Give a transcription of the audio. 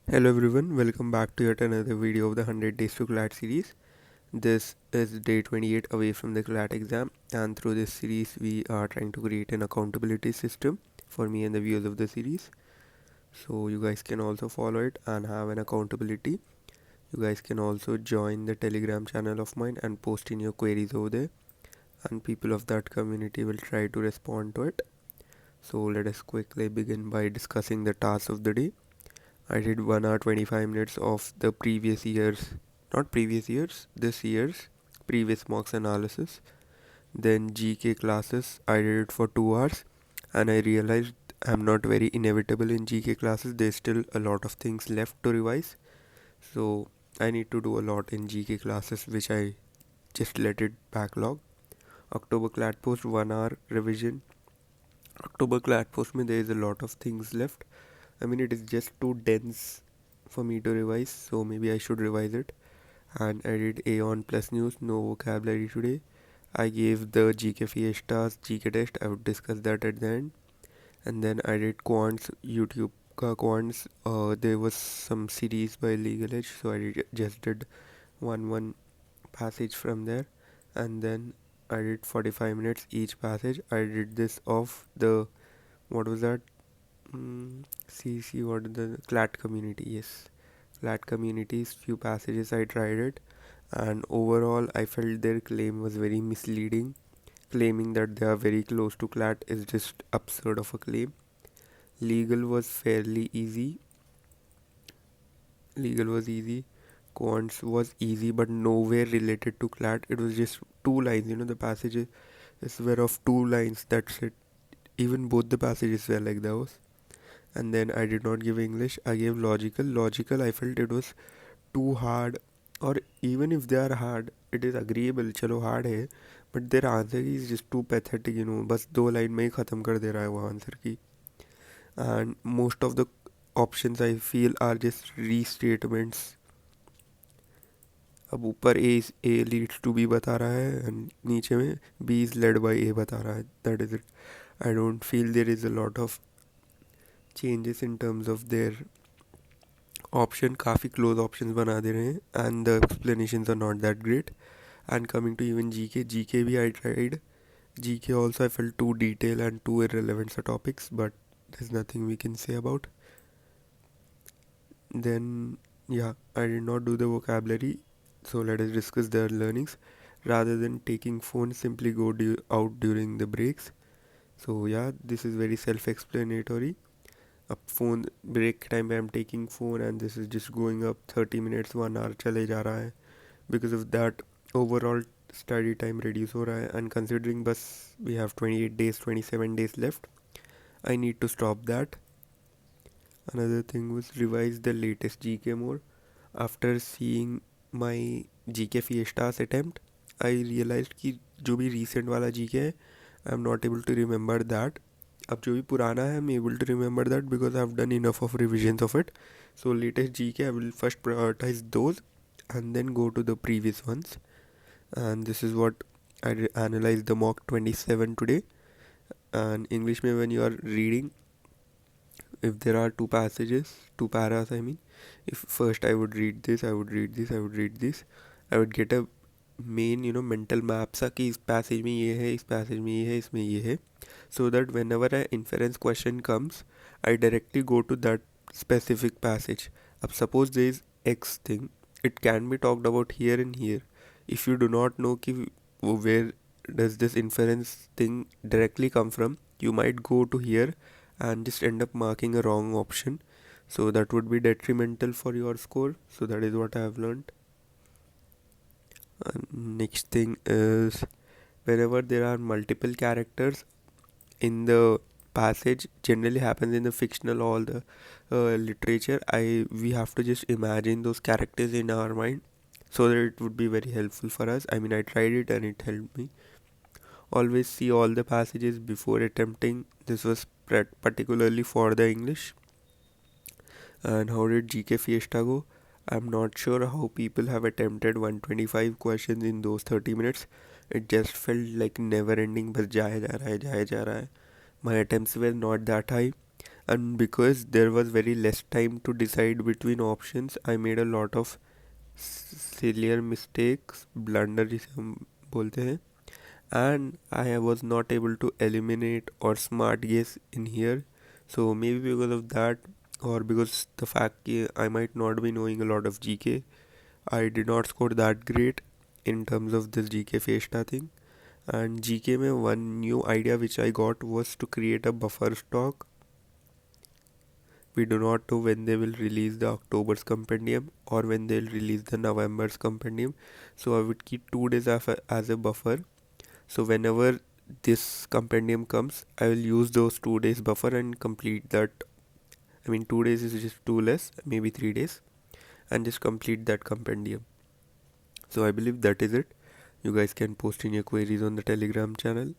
Hello everyone, welcome back to yet another video of the 100 Days to CLAT series. This is day 28 away from the CLAT exam, and through this series we are trying to create an accountability system for me and the viewers of the series. So you guys can also follow it and have an accountability. You guys can also join the Telegram channel of mine and post in your queries over there, and people of that community will try to respond to it. So let us quickly begin by discussing the tasks of the day. I did 1 hour 25 minutes of the previous year's, not previous years, this year's previous marks analysis. Then GK classes, I did it for 2 hours and I realized I'm not very inevitable in GK classes. There's still a lot of things left to revise. So I need to do a lot in GK classes, which I just let it backlog. October CLAT post 1 hour revision. October CLAT post mein there is a lot of things left. I mean, it is just too dense for me to revise, so maybe I should revise it. And I did Aeon Plus News, no vocabulary today. I gave the GK Fiestas GK test, I would discuss that at the end. And then I did Quants, YouTube ka Quants. There was some series by Legal Edge, so just did one passage from there. And then I did 45 minutes each passage. I did this of the, what was that? See what the CLAT community, yes. CLAT communities, few passages I tried it, and overall I felt their claim was very misleading. Claiming that they are very close to CLAT is just absurd of a claim. Legal was fairly easy. Legal was easy. Quants was easy, but nowhere related to CLAT. It was just two lines. The passages were of two lines. That's it. Even both the passages were like those. And then I did not give English. I gave logical. Logical, I felt it was too hard, or even if they are hard, it is agreeable. चलो hard है, but their answer is just too pathetic. बस दो line में ही ख़त्म कर दे रहा है वो आंसर की. And most of the options I feel are just restatements. अब ऊपर A leads to B बता रहा है and नीचे में B is led by A बता रहा है. That is it. I don't feel there is a lot of changes in terms of their option. काफ़ी close options बना दे रहे हैं and the explanations are not that great. And coming to even GK भी I tried. GK also I felt too detailed and too irrelevant topics, but there's nothing we can say about. Then yeah, I did not do the vocabulary, so let us discuss their learnings. Rather than taking phone, simply go out during the breaks. So yeah, this is very self-explanatory. Up phone break time I am taking phone, and this is just going up 30 minutes 1 hour चले जा रहा है. Because of that, overall study time reduce हो रहा है, and considering बस we have 28 days 27 days left, I need to stop that. Another thing was revise the latest GK more. After seeing my GK Fiestas attempt, I realized कि जो भी recent वाला GK है, I am not able to remember that. अब जो भी पुराना है, I'm able to remember that because I've done enough of revisions of it. So latest GK I will first prioritize those and then go to the previous ones. And this is what I analyzed the mock 27 today. And English में when you are reading, if there are two passages, two paras, I mean, if first I would read this, I would read this, I would read this, I would get a main mental map सा कि इस passage में ये है, इस passage में ये है, इसमें ये है, so that whenever an inference question comes, I directly go to that specific passage. अब suppose there is X thing, it can be talked about here and here. If you do not know कि where does this inference thing directly come from, you might go to here and just end up marking a wrong option, so that would be detrimental for your score. So that is what I have learned. Next thing is, whenever there are multiple characters in the passage, generally happens in the fictional all the literature, we have to just imagine those characters in our mind, so that it would be very helpful for us. I mean, I tried it and it helped me. Always see all the passages before attempting. This was particularly for the English. And how did GK Fiesta go? I'm not sure how people have attempted 125 questions in those 30 minutes. It just felt like never ending, बस जाया जा रहा है. My attempts were not that high. And because there was very less time to decide between options, I made a lot of sillier mistakes, blunder जिसे हम बोलते हैं, and I was not able to eliminate or smart guess in here. So maybe because of that, or because the fact that I might not be knowing a lot of GK, I did not score that great in terms of this GK Feshta thing. And GK में one new idea which I got was to create a buffer stock. We do not know when they will release the October's compendium or when they'll release the November's compendium. So I would keep 2 days as a buffer. So whenever this compendium comes, I will use those 2 days buffer and complete that. I mean, 2 days is just too less, maybe 3 days, and just complete that compendium. So I believe that is it. You guys can post in your queries on the Telegram channel.